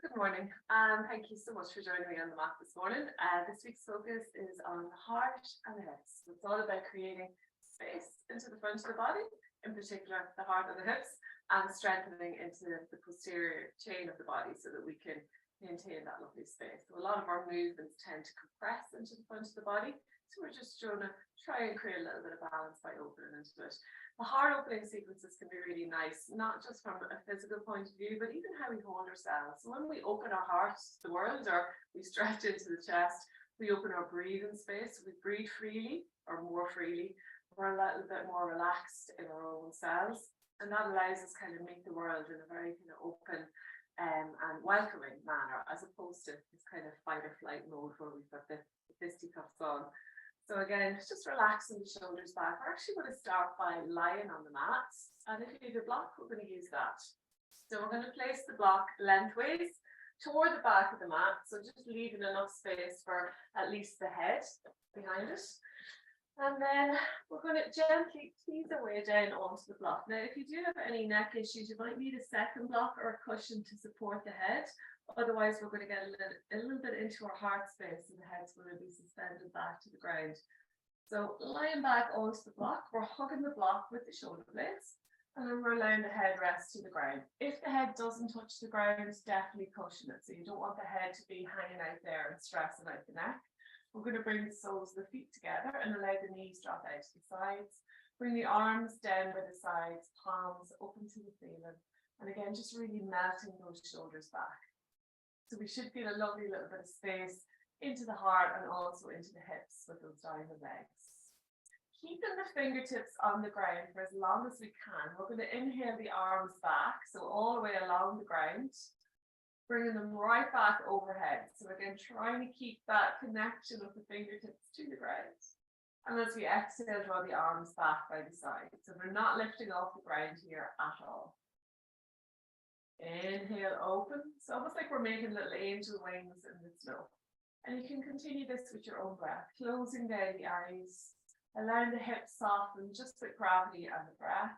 Good morning, thank you so much for joining me on the mat this morning. This week's focus is on the heart and the hips. It's all about creating space into the front of the body, in particular the heart and the hips, and strengthening into the posterior chain of the body so that we can maintain that lovely space. So a lot of our movements tend to compress into the front of the body, so we're just going to try and create a little bit of balance by opening into it. The heart opening sequences can be really nice, not just from a physical point of view, but even how we hold ourselves. So when we open our heart to the world, or we stretch into the chest, we open our breathing space, we breathe freely or more freely. We're a little bit more relaxed in our own cells, and that allows us kind of meet the world in a very kind of open and welcoming manner, as opposed to this kind of fight or flight mode where we've got the fisticuffs on. So again, just relaxing the shoulders back. We're actually going to start by lying on the mat. And if you have a block, we're going to use that. So we're going to place the block lengthways toward the back of the mat. So just leaving enough space for at least the head behind it. And then we're going to gently tease our way down onto the block. Now, if you do have any neck issues, you might need a second block or a cushion to support the head. Otherwise, we're going to get a little bit into our heart space, and the head's going to be suspended back to the ground. So lying back onto the block, we're hugging the block with the shoulder blades, and then we're allowing the head rest to the ground. If the head doesn't touch the ground, definitely cushion it. So you don't want the head to be hanging out there and stressing out the neck. We're going to bring the soles of the feet together and allow the knees drop out to the sides. Bring the arms down by the sides, palms up into the ceiling. And again, just really melting those shoulders back. So we should feel a lovely little bit of space into the heart and also into the hips with those diamond legs. Keeping the fingertips on the ground for as long as we can. We're going to inhale the arms back, so all the way along the ground, bringing them right back overhead. So again, trying to keep that connection of the fingertips to the ground. And as we exhale, draw the arms back by the side. So we're not lifting off the ground here at all. Inhale, open. It's almost like we're making little angel wings in the snow. And you can continue this with your own breath, closing down the eyes, allowing the hips soften just with gravity and the breath,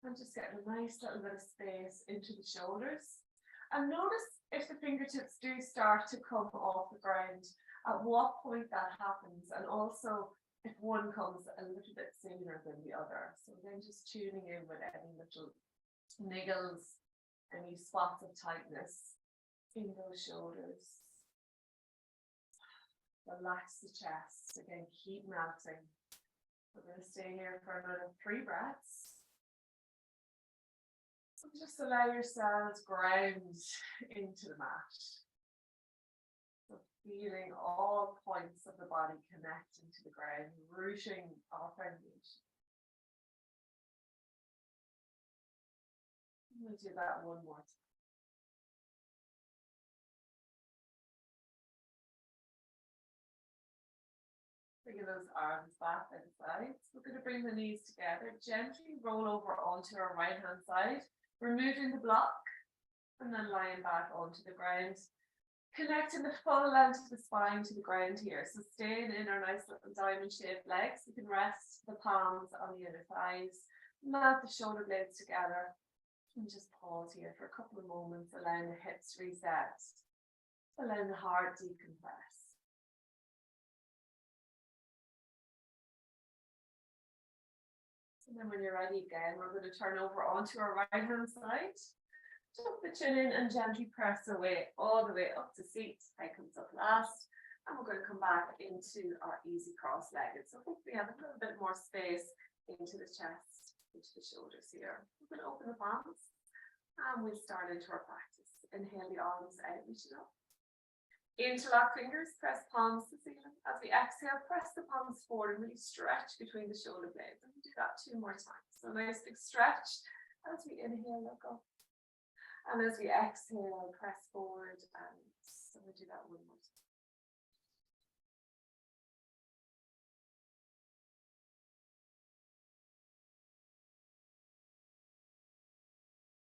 and just getting a nice little bit of space into the shoulders. And notice if the fingertips do start to come off the ground, at what point that happens, and also if one comes a little bit sooner than the other. So then just tuning in with any little niggles, any spots of tightness in those shoulders. Relax the chest. Again, keep melting. We're going to stay here for another 3 breaths. So just allow yourselves ground into the mat. So feeling all points of the body connecting to the ground, rooting our foundation. We'll do that one more time. Bringing those arms back by the sides. We're going to bring the knees together, gently roll over onto our right hand side, removing the block, and then lying back onto the ground. Connecting the full length of the spine to the ground here. So staying in our nice little diamond shaped legs, we can rest the palms on the inner thighs, melt the shoulder blades together. And just pause here for a couple of moments, allowing the hips reset, allowing the heart decompress. And then when you're ready again, we're going to turn over onto our right hand side. Tuck the chin in and gently press away all the way up to seat. Head comes up last. And we're going to come back into our easy cross-legged. So hopefully have a little bit more space into the chest, into the shoulders here. We're going to open the palms and we'll start into our practice. Inhale the arms out, reach it up. Interlock fingers, press palms to the ceiling. As we exhale, press the palms forward and really stretch between the shoulder blades. And we'll do that 2 more times. So nice big stretch as we inhale, look up. And as we exhale, press forward, and so we'll do that 1 more time.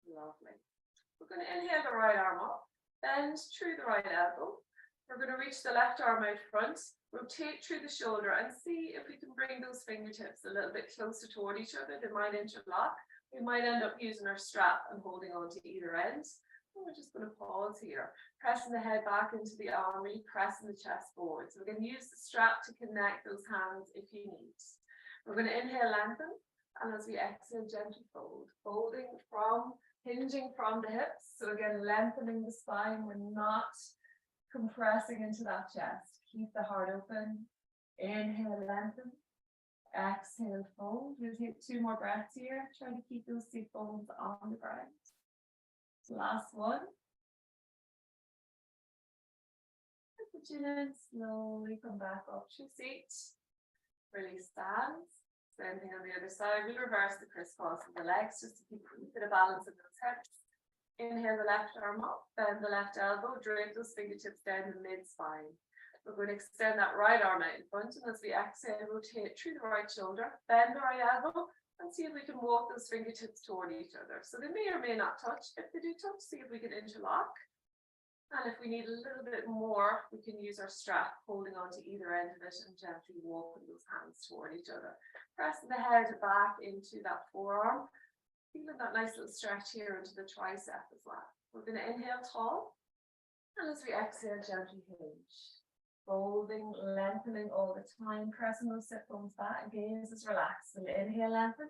Lovely. We're going to inhale the right arm up, bend through the right elbow. We're going to reach the left arm out front, rotate through the shoulder, and see if we can bring those fingertips a little bit closer toward each other. They might interlock. We might end up using our strap and holding on to either end. And we're just going to pause here, pressing the head back into the arm, really pressing the chest forward. So we're going to use the strap to connect those hands if you need. We're going to inhale, lengthen, and as we exhale, gently fold, folding from, hinging from the hips. So again, lengthening the spine. We're not compressing into that chest. Keep the heart open. Inhale, lengthen. Exhale, fold. We'll take 2 more breaths here. Try to keep those seat bones on the ground. Last one. Put the chin in, slowly come back up to your seat. Release the hands. Same thing on the other side. We'll reverse the crisscross of the legs just to keep a bit of balance in those hips. Inhale the left arm up, bend the left elbow, drape those fingertips down the mid-spine. We're going to extend that right arm out in front, and as we exhale, rotate through the right shoulder, bend the right elbow, and see if we can walk those fingertips toward each other. So they may or may not touch. If they do touch, see if we can interlock. And if we need a little bit more, we can use our strap, holding on to either end of it and gently walking those hands toward each other. Pressing the head back into that forearm. Feeling that nice little stretch here into the tricep as well. We're going to inhale tall. And as we exhale, gently hinge. Folding, lengthening all the time, pressing those sit bones back. Gaze is relaxed. So inhale, lengthen.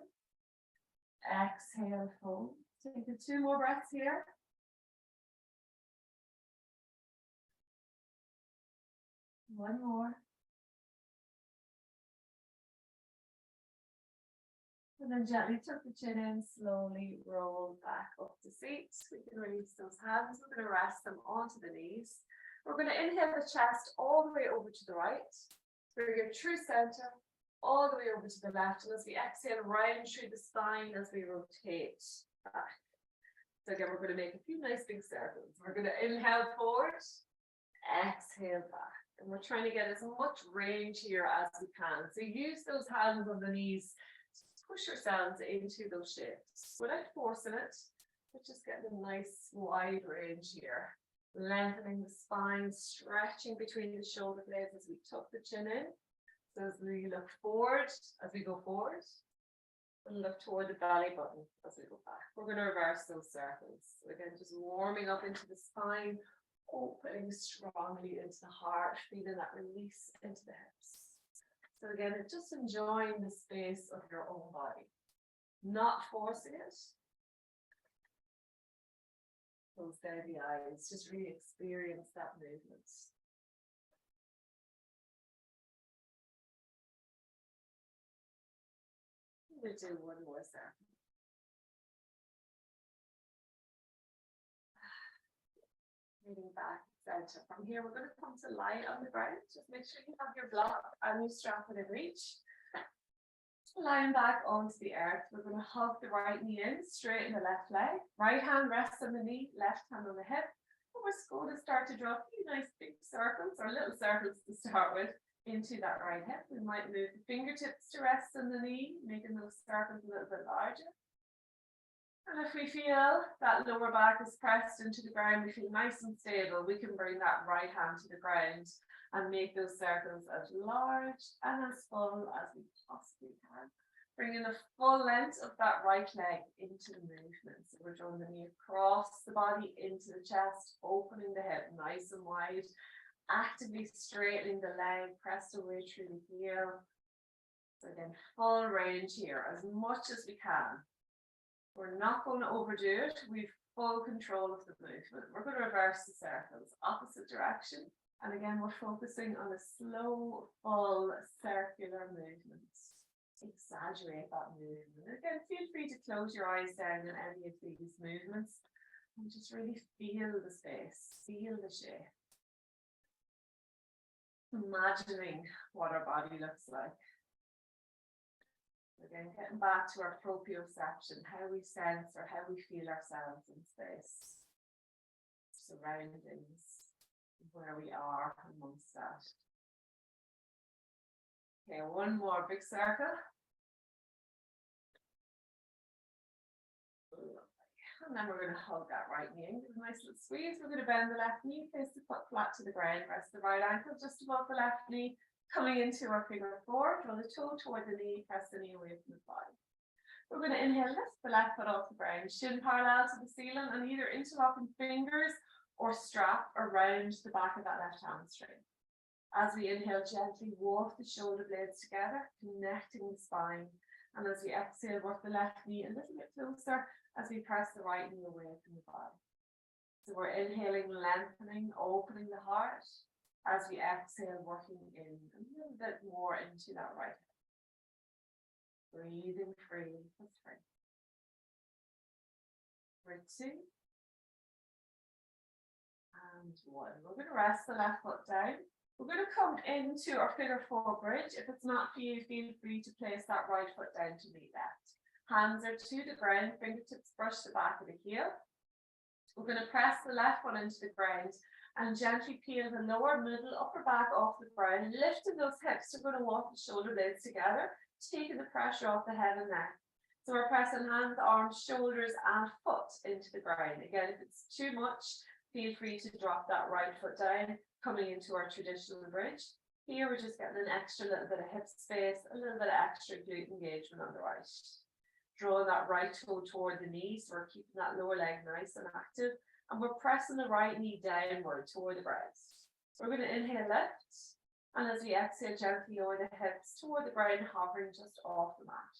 Exhale, fold. Take 2 more breaths here. One more. And then gently tuck the chin in, slowly roll back up to seat. We can release those hands. We're going to rest them onto the knees. We're going to inhale the chest all the way over to the right. Bring your true center all the way over to the left. And as we exhale, round through the spine as we rotate back. So again, we're going to make a few nice big circles. We're going to inhale forward, exhale back. And we're trying to get as much range here as we can. So use those hands on the knees to push yourselves into those shapes without forcing it, but just getting a nice wide range here. Lengthening the spine, stretching between the shoulder blades as we tuck the chin in. So as we look forward, as we go forward, and look toward the belly button as we go back. We're going to reverse those circles. So again, just warming up into the spine, opening strongly into the heart, feeling that release into the hips. So again, just enjoying the space of your own body, not forcing it. Close down the eyes, just really experience that movement. We'll do one more circle. Moving back center. From here, we're going to come to lie on the ground. Just make sure you have your block and your strap within reach. Lying back onto the earth, we're going to hug the right knee in, straighten the left leg. Right hand rests on the knee, left hand on the hip. And we're going to start to draw a few nice big circles, or little circles to start with, into that right hip. We might move the fingertips to rest on the knee, making those circles a little bit larger. And if we feel that lower back is pressed into the ground, we feel nice and stable, we can bring that right hand to the ground and make those circles as large and as full as we possibly can. Bringing the full length of that right leg into the movement. So we're drawing the knee across the body into the chest, opening the hip nice and wide, actively straightening the leg, pressed away through the heel. So again, full range here, as much as we can. We're not going to overdo it. We've full control of the movement. We're going to reverse the circles, opposite direction. And again, we're focusing on a slow, full, circular movement. Exaggerate that movement. Again, feel free to close your eyes down in any of these movements and just really feel the space, feel the shape. Imagining what our body looks like. Again, getting back to our proprioception, how we sense or how we feel ourselves in space, surroundings, where we are amongst that. Okay, one more big circle. And then we're going to hug that right knee in, give a nice little squeeze. We're going to bend the left knee, face the foot flat to the ground, rest the right ankle just above the left knee, coming into our figure four, draw the toe toward the knee, press the knee away from the body. We're going to inhale, lift the left foot off the ground, shin parallel to the ceiling, and either interlocking fingers or strap around the back of that left hamstring. As we inhale, gently walk the shoulder blades together, connecting the spine. And as we exhale, work the left knee a little bit closer as we press the right knee away from the body. So we're inhaling, lengthening, opening the heart. As we exhale, working in a little bit more into that right hip. Breathing freely for 3. For 2. And 1. We're going to rest the left foot down. We're going to come into our figure 4 bridge. If it's not for you, feel free to place that right foot down to meet left. Hands are to the ground, fingertips brush the back of the heel. We're going to press the left one into the ground and gently peel the lower, middle, upper back off the ground, lifting those hips. We're going to walk the shoulder blades together, taking the pressure off the head and neck. So we're pressing hands, arms, shoulders, and foot into the ground. Again, if it's too much, feel free to drop that right foot down, coming into our traditional bridge. Here, we're just getting an extra little bit of hip space, a little bit of extra glute engagement on the right. Drawing that right toe toward the knee, so we're keeping that lower leg nice and active. And we're pressing the right knee downward toward the breast. We're going to inhale, lift. And as we exhale, gently lower the hips toward the ground, hovering just off the mat.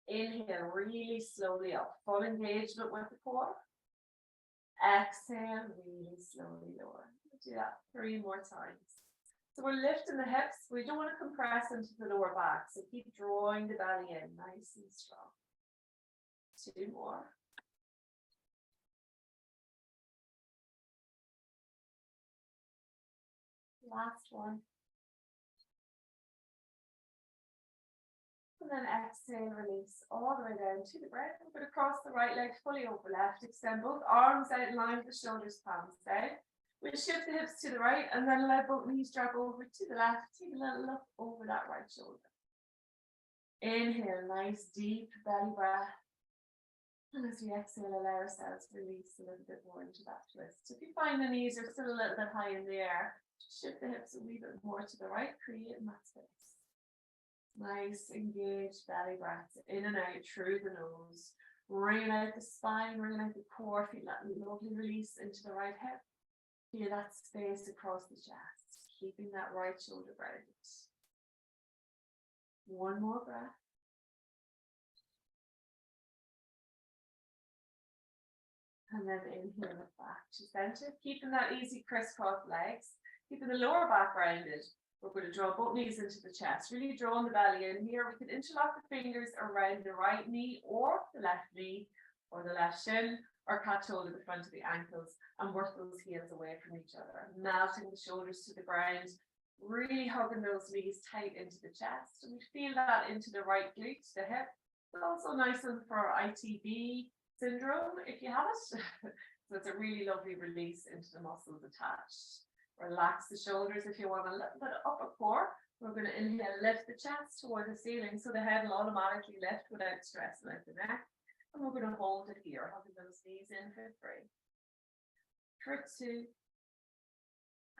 Inhale, really slowly up, full engagement with the core. Exhale, really slowly lower. We'll do that 3 more times. So we're lifting the hips. We don't want to compress into the lower back, so keep drawing the belly in, nice and strong. 2 more. Last one. And then exhale, release all the way down to the ground. We're going to cross the right leg fully over left. Extend both arms out in line with the shoulders, palms down. We'll shift the hips to the right and then let both knees drag over to the left. Take a little look over that right shoulder. Inhale, nice deep belly breath. And as we exhale, allow ourselves to release a little bit more into that twist. If you find the knees are still a little bit high in the air, shift the hips a wee bit more to the right, creating that space. Nice, engaged belly breaths in and out through the nose. Wringing out the spine, wringing out the core. Feel that lovely release into the right hip. Feel that space across the chest, keeping that right shoulder grounded. 1 more breath. And then inhale it back to center, keeping that easy crisscross legs, keeping the lower back rounded. We're going to draw both knees into the chest, really drawing the belly in here. We can interlock the fingers around the right knee or the left knee or the left shin, or catch hold of the front of the ankles and work those heels away from each other, melting the shoulders to the ground, really hugging those knees tight into the chest. And we feel that into the right glute, the hip. It's also nice one for ITB syndrome, if you have it. So it's a really lovely release into the muscles attached. Relax the shoulders if you want a little bit of upper core. We're going to inhale, lift the chest toward the ceiling so the head will automatically lift without stressing out the neck. And we're going to hold it here, hugging those knees in for 3. For 2.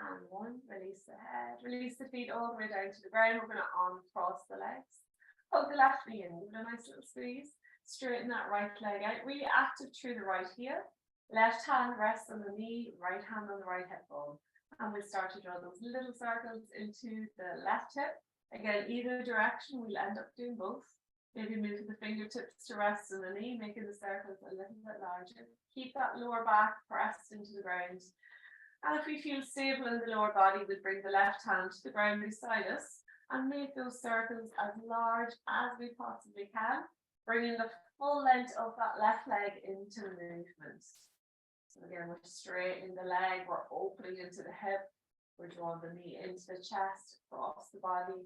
And 1. Release the head. Release the feet all the way down to the ground. We're going to uncross the legs. Hug the left knee in. Give it a nice little squeeze. Straighten that right leg out. Really active through the right heel. Left hand rests on the knee. Right hand on the right hip bone. And we'll start to draw those little circles into the left hip. Again, either direction, we'll end up doing both. Maybe moving the fingertips to rest on the knee, making the circles a little bit larger. Keep that lower back pressed into the ground. And if we feel stable in the lower body, we'll bring the left hand to the ground beside us and make those circles as large as we possibly can, bringing the full length of that left leg into the movement. So again, we're straightening the leg, we're opening into the hip, we're drawing the knee into the chest, across the body.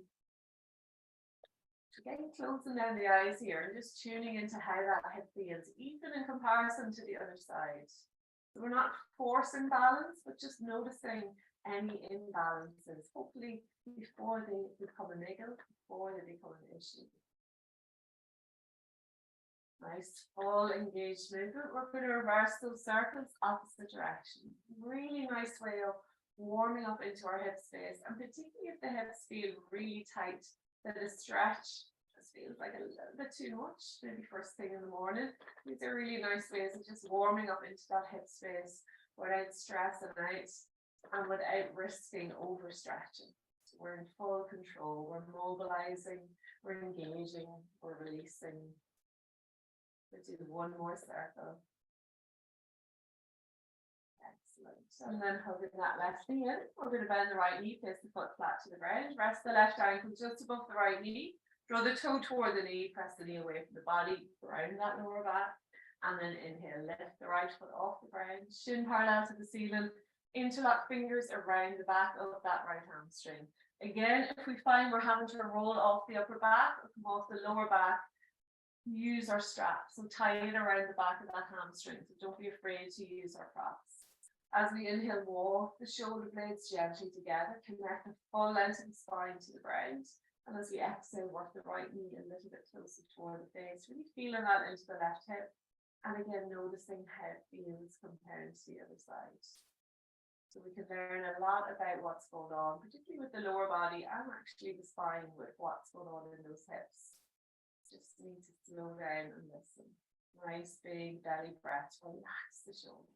Again, closing down the eyes here and just tuning into how that hip feels, even in comparison to the other side. So we're not forcing balance, but just noticing any imbalances, hopefully before they become a niggle, before they become an issue. Nice full engaged movement. We're going to reverse those circles opposite direction. Really nice way of warming up into our hip space, and particularly if the hips feel really tight, that a stretch, just this feels like a little bit too much, maybe first thing in the morning. These are really nice ways of just warming up into that hip space without stressing out and without risking overstretching. So we're in full control, we're mobilizing, we're engaging, we're releasing. We'll do one more circle. Excellent. And then hugging that left knee in, we're going to bend the right knee, place the foot flat to the ground, rest the left ankle just above the right knee, draw the toe toward the knee, press the knee away from the body, ground that lower back, and then inhale, lift the right foot off the ground, shin parallel to the ceiling, interlock fingers around the back of that right hamstring. Again, if we find we're having to roll off the upper back or come off the lower back, use our strap, so tie it around the back of that hamstring, so don't be afraid to use our props. As we inhale, walk the shoulder blades gently together, connect the full length of the spine to the ground. And as we exhale, work the right knee a little bit closer toward the face, really feeling that into the left hip. And again, noticing how it feels compared to the other side. So we can learn a lot about what's going on, particularly with the lower body and actually the spine with what's going on in those hips. Just need to slow down and listen. Nice big belly breath, relax the shoulders.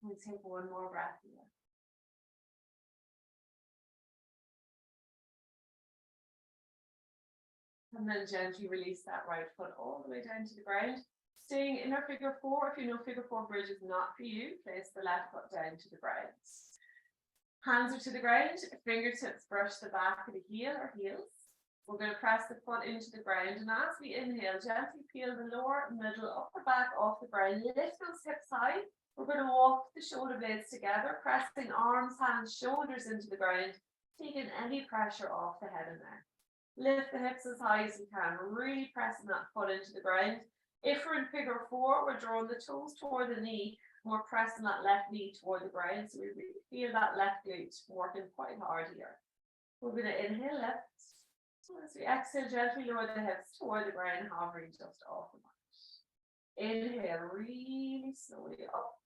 We'll take one more breath here. And then gently release that right foot all the way down to the ground. Staying in our figure four, if you know figure four bridge is not for you, place the left foot down to the ground. Hands are to the ground, fingertips brush the back of the heel or heels. We're going to press the foot into the ground, and as we inhale, gently peel the lower, middle, upper back off the ground. Lift those hips high. We're going to walk the shoulder blades together, pressing arms, hands, shoulders into the ground, taking any pressure off the head and neck. Lift the hips as high as you can, really pressing that foot into the ground. If we're in figure four, we're drawing the toes toward the knee, and we're pressing that left knee toward the ground, so we really feel that left glute working quite hard here. We're going to inhale, lift. So as we exhale, gently lower the hips toward the ground, hovering just off the mat. Inhale, really slowly up.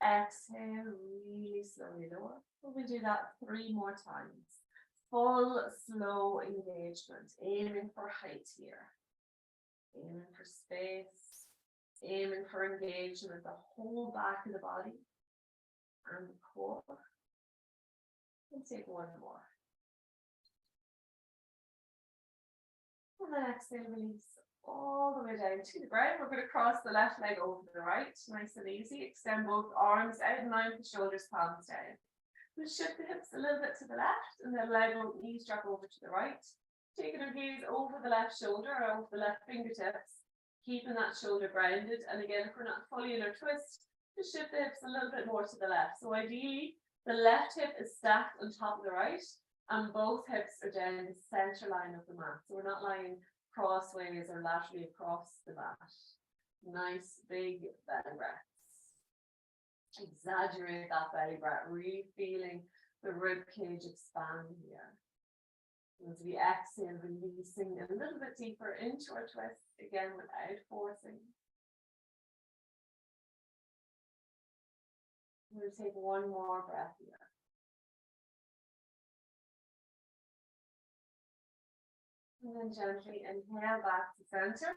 Exhale, really slowly lower. We'll do that 3 more times. Full, slow engagement, aiming for height here. Aiming for space, aiming for engagement, the whole back of the body and the core. We'll take one more. And then exhale, release all the way down to the ground. We're going to cross the left leg over the right, nice and easy. Extend both arms out in line with the shoulders, palms down. We'll shift the hips a little bit to the left and then allow both knees drop over to the right. Taking our gaze over the left shoulder or over the left fingertips, keeping that shoulder grounded. And again, if we're not fully in our twist, just shift the hips a little bit more to the left. So ideally, the left hip is stacked on top of the right, and both hips are down the center line of the mat. So we're not lying crossways or laterally across the mat. Nice big belly breaths. Exaggerate that belly breath, really feeling the rib cage expand here. As we exhale, releasing a little bit deeper into our twist, again without forcing. We'll take one more breath here. And then gently inhale back to center.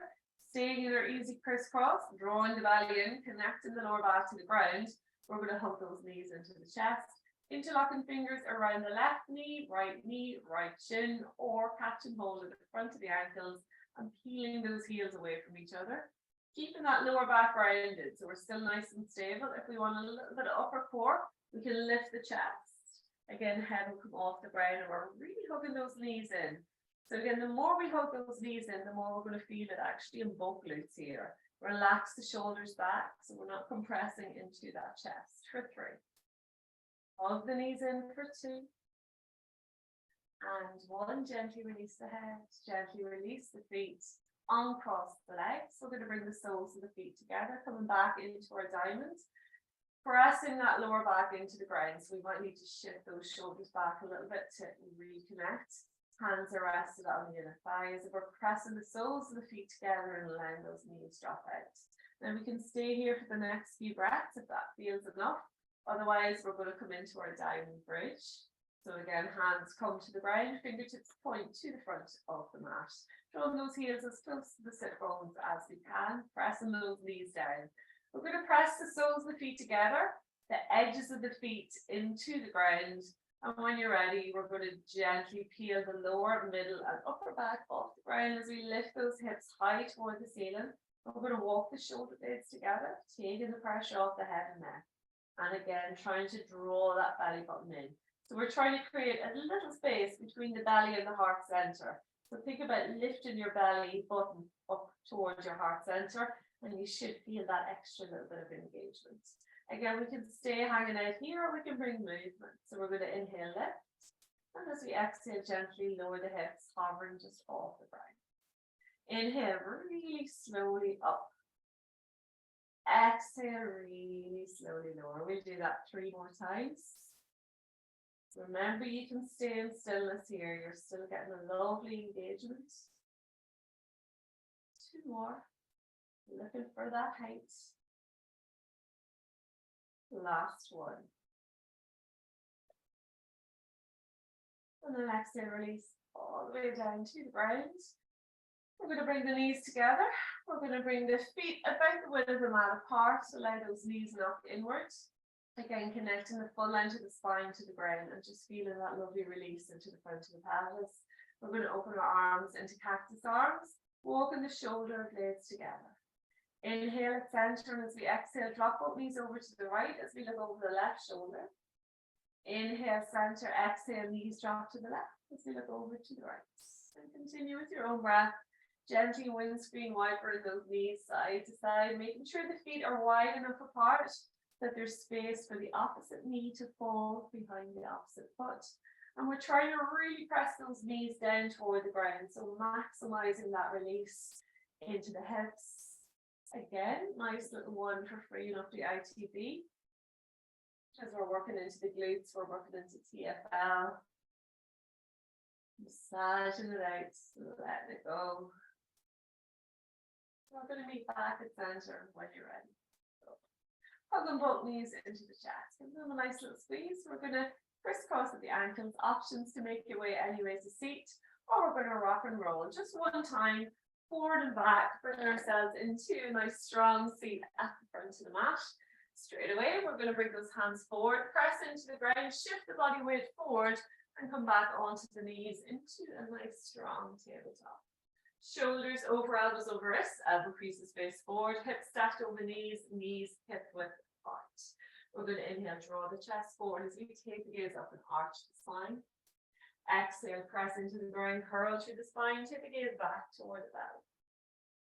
Staying in our easy crisscross, drawing the belly in, connecting the lower back to the ground. We're going to hug those knees into the chest. Interlocking fingers around the left knee, right shin, or catch and hold at the front of the ankles and peeling those heels away from each other. Keeping that lower back rounded, so we're still nice and stable. If we want a little bit of upper core, we can lift the chest. Again, head will come off the ground, and we're really hugging those knees in. So again, the more we hug those knees in, the more we're going to feel it actually in both glutes here. Relax the shoulders back, so we're not compressing into that chest for 3. Hug the knees in for 2. And 1, gently release the head, gently release the feet, uncross the legs. We're going to bring the soles of the feet together, coming back into our diamond. Pressing that lower back into the ground, so we might need to shift those shoulders back a little bit to reconnect. Hands are rested on the inner thighs. We're pressing the soles of the feet together and allowing those knees drop out. Then we can stay here for the next few breaths if that feels enough. Otherwise, we're going to come into our diamond bridge. So again, hands come to the ground, fingertips point to the front of the mat. Drawing those heels as close to the sit bones as we can, pressing those knees down. We're going to press the soles of the feet together, the edges of the feet into the ground. And when you're ready, we're going to gently peel the lower, middle, and upper back off the ground as we lift those hips high toward the ceiling. We're going to walk the shoulder blades together, taking the pressure off the head and neck. And again, trying to draw that belly button in. So we're trying to create a little space between the belly and the heart center. So think about lifting your belly button up towards your heart center, and you should feel that extra little bit of engagement. Again, we can stay hanging out here, or we can bring movement. So we're going to inhale lift, and as we exhale, gently lower the hips, hovering just off the ground. Inhale really slowly up. Exhale really slowly lower. We'll do that 3 more times. Remember, you can stay in stillness here. You're still getting a lovely engagement. 2 more. Looking for that height. Last one. And then exhale, release all the way down to the ground. We're going to bring the knees together. We're going to bring the feet about the width of the mat apart. Allow those knees knock inwards. Again, connecting the full length of the spine to the ground and just feeling that lovely release into the front of the pelvis. We're going to open our arms into cactus arms, walking the shoulder blades together. Inhale at center, and as we exhale, drop both knees over to the right as we look over the left shoulder. Inhale, center, exhale, knees drop to the left as we look over to the right. And continue with your own breath. Gently windscreen wiper those knees side to side, making sure the feet are wide enough apart that there's space for the opposite knee to fall behind the opposite foot. And we're trying to really press those knees down toward the ground, so maximizing that release into the hips. Again, nice little one for freeing up the ITB. As we're working into the glutes, we're working into TFL. Massaging it out, letting it go. We're going to meet back at center when you're ready. Hugging both knees into the chest. Give them a nice little squeeze. We're going to crisscross at the ankles. Options to make your way anyway to seat, or we're going to rock and roll. Just one time, forward and back, bringing ourselves into a nice strong seat at the front of the mat. Straight away, we're going to bring those hands forward, press into the ground, shift the body weight forward, and come back onto the knees into a nice strong tabletop. Shoulders over, elbows over wrists, elbow creases face forward, hips stacked over knees, knees hip width apart. We're going to inhale, draw the chest forward as we take the gaze up and arch the spine. Exhale, press into the ground, curl through the spine, take the gaze back toward the belly.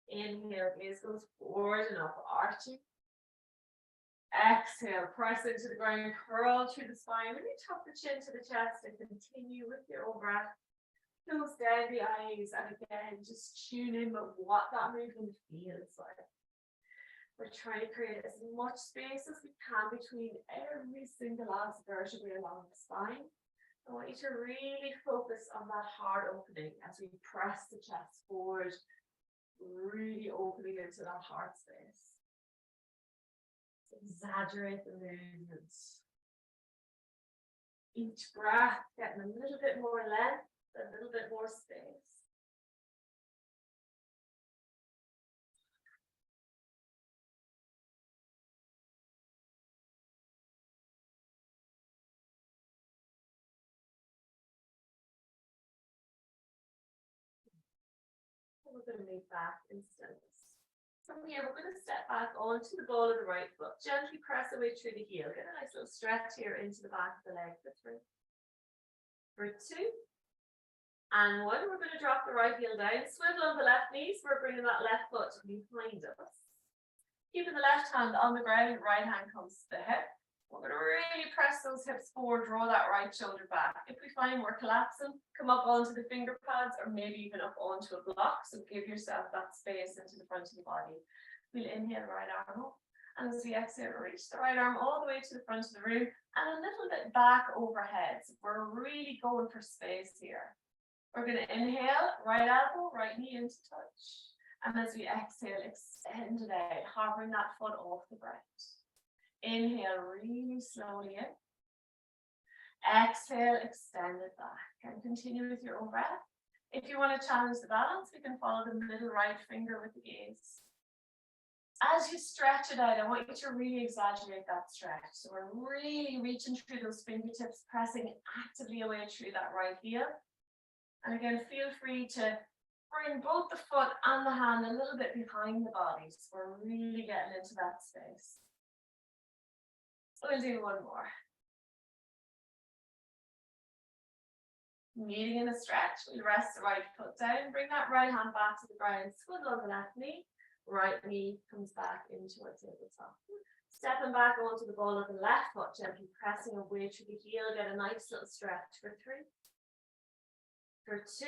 Inhale, gaze goes forward and up, arching. Exhale, press into the ground, curl through the spine. Really tuck the chin to the chest and continue with your own breath. Close down the eyes and again, just tune in with what that movement feels like. We're trying to create as much space as we can between every single last vertebrae along the spine. I want you to really focus on that heart opening as we press the chest forward, really opening into that heart space. Exaggerate the movements. Each breath getting a little bit more length, a little bit more space. We're going to move back in stillness. From here, we're going to step back onto the ball of the right foot. Gently press away through the heel. Get a nice little stretch here into the back of the leg for 3. For 2. And 1. We're going to drop the right heel down. Swivel on the left knee. So we're bringing that left foot behind us. Keeping the left hand on the ground, right hand comes to the hip. We're going to really press those hips forward, draw that right shoulder back. If we find we're collapsing, come up onto the finger pads or maybe even up onto a block. So give yourself that space into the front of the body. We'll inhale, right arm up. And as we exhale, reach the right arm all the way to the front of the room and a little bit back overhead. So we're really going for space here. We're going to inhale, right elbow, right knee into touch. And as we exhale, extend it out, hovering that foot off the ground. Inhale really slowly in. Exhale, extend it back and continue with your own breath. If you want to challenge the balance, we can follow the middle right finger with the gaze. As you stretch it out, I want you to really exaggerate that stretch. So we're really reaching through those fingertips, pressing actively away through that right heel. And again, feel free to bring both the foot and the hand a little bit behind the body. So we're really getting into that space. So we'll do one more. Meeting in a stretch, we'll rest the right foot down, bring that right hand back to the ground, swivel on the left knee, right knee comes back into our tabletop. Stepping back onto the ball of the left foot, gently pressing away through the heel, get a nice little stretch for 3, for 2,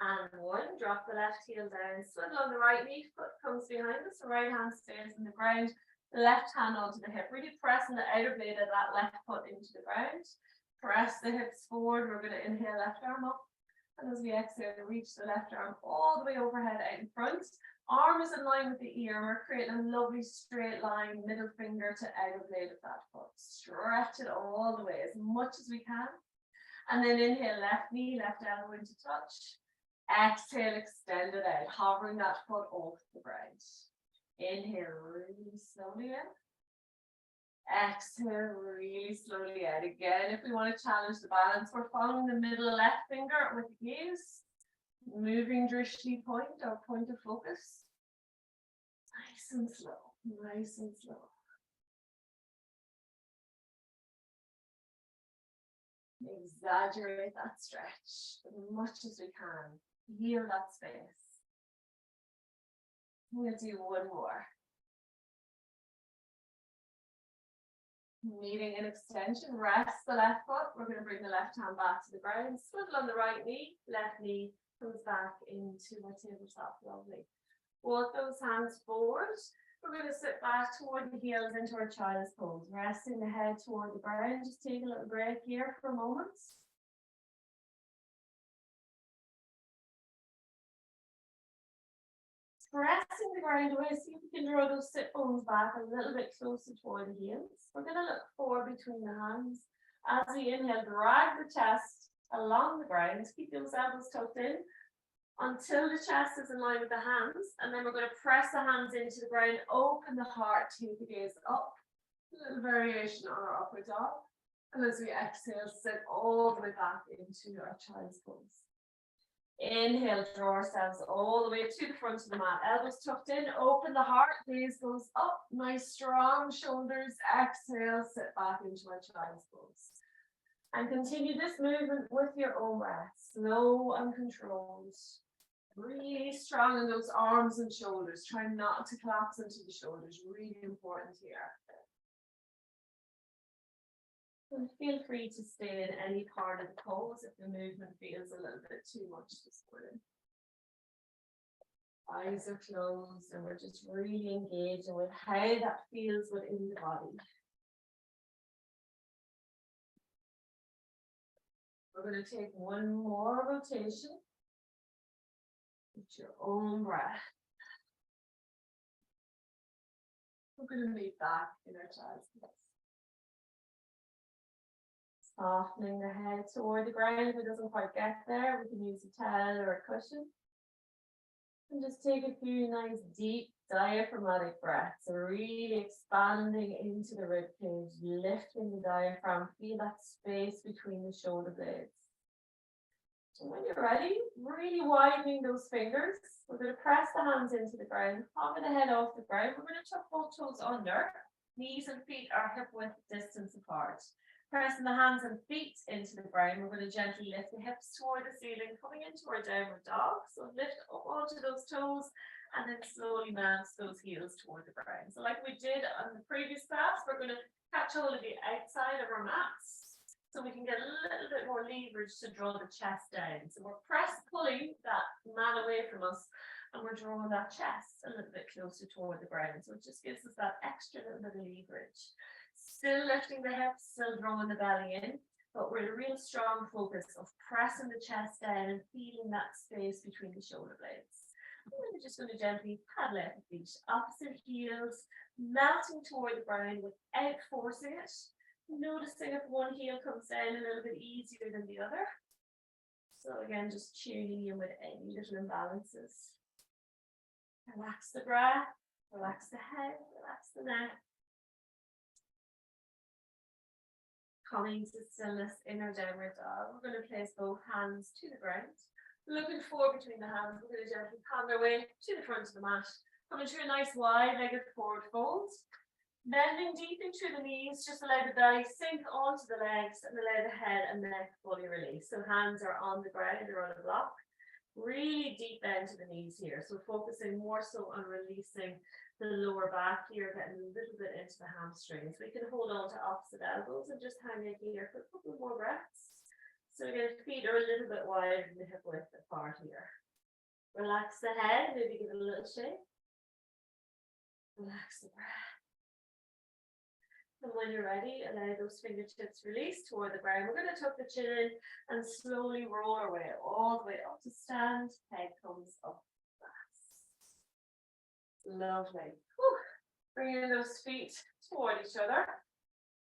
and 1. Drop the left heel down, swivel on the right knee, foot comes behind us, the right hand stays in the ground, the left hand onto the hip, really pressing the outer blade of that left foot into the ground. Press the hips forward. We're going to inhale left arm up. And as we exhale, reach the left arm all the way overhead out in front. Arm is in line with the ear. We're creating a lovely straight line, middle finger to outer blade of that foot. Stretch it all the way as much as we can. And then inhale left knee, left elbow into touch. Exhale, extend it out, hovering that foot off the ground. Inhale really slowly in. Exhale really slowly out. Again, if we want to challenge the balance, we're following the middle left finger with the gaze, moving drishti point or point of focus. Nice and slow, nice and slow. Exaggerate that stretch as much as we can. Heal that space. We'll do one more. Meeting in extension, rest the left foot. We're going to bring the left hand back to the ground, swivel on the right knee, left knee comes back into our tabletop. Lovely. Both those hands forward. We're going to sit back toward the heels into our child's pose, resting the head toward the ground. Just take a little break here for a moment. Pressing the ground away, see if we can draw those sit bones back a little bit closer toward the heels. We're going to look forward between the hands. As we inhale, drag the chest along the ground. Keep those elbows tucked in until the chest is in line with the hands. And then we're going to press the hands into the ground, open the heart, take the gaze up. A little variation on our upper dog. And as we exhale, sit all the way back into our child's pose. Inhale, draw ourselves all the way to the front of the mat. Elbows tucked in, open the heart, gaze goes up. Nice strong shoulders. Exhale, sit back into our child's pose. And continue this movement with your own breath. Slow and controlled. Really strong in those arms and shoulders. Try not to collapse into the shoulders. Really important here. And feel free to stay in any part of the pose if the movement feels a little bit too much this morning. Eyes are closed and we're just really engaging with how that feels within the body. We're going to take one more rotation with your own breath. We're going to meet back in our child's pose. Softening the head toward the ground. If it doesn't quite get there, we can use a towel or a cushion. And just take a few nice deep diaphragmatic breaths. So really expanding into the rib cage, lifting the diaphragm. Feel that space between the shoulder blades. And when you're ready, really widening those fingers. We're going to press the hands into the ground, hover the head off the ground. We're going to tuck both toes under. Knees and feet are hip width distance apart. Pressing the hands and feet into the ground, we're going to gently lift the hips toward the ceiling, coming into our downward dog. So lift up onto those toes and then slowly bounce those heels toward the ground. So like we did on the previous class, we're going to catch hold of the outside of our mats so we can get a little bit more leverage to draw the chest down. So we're pulling that mat away from us and we're drawing that chest a little bit closer toward the ground. So it just gives us that extra little bit of leverage. Still lifting the hips, still drawing the belly in, but with a real strong focus of pressing the chest down and feeling that space between the shoulder blades. And then we're just going to gently paddle out the feet, opposite heels, melting toward the ground without forcing it. Noticing if one heel comes down a little bit easier than the other. So again, just tuning in with any little imbalances. Relax the breath, relax the head, relax the neck. Coming to stillness in our downward dog. We're going to place both hands to the ground. Looking forward between the hands, we're going to gently palm our way to the front of the mat. Coming to a nice wide-legged forward fold. Bending deep into the knees, just allow the belly sink onto the legs and allow the head and neck fully release. So hands are on the ground or on a block. Really deep bend to the knees here. So focusing more so on releasing the lower back here, getting a little bit into the hamstrings. We can hold on to opposite elbows and just hang in here for a couple more breaths. So again, feet are a little bit wider than the hip width apart here. Relax the head, maybe give it a little shake. Relax the breath. And when you're ready, allow those fingertips release toward the ground. We're going to tuck the chin in and slowly roll our way all the way up to stand. Head comes up fast. Lovely. Whew. Bringing those feet toward each other.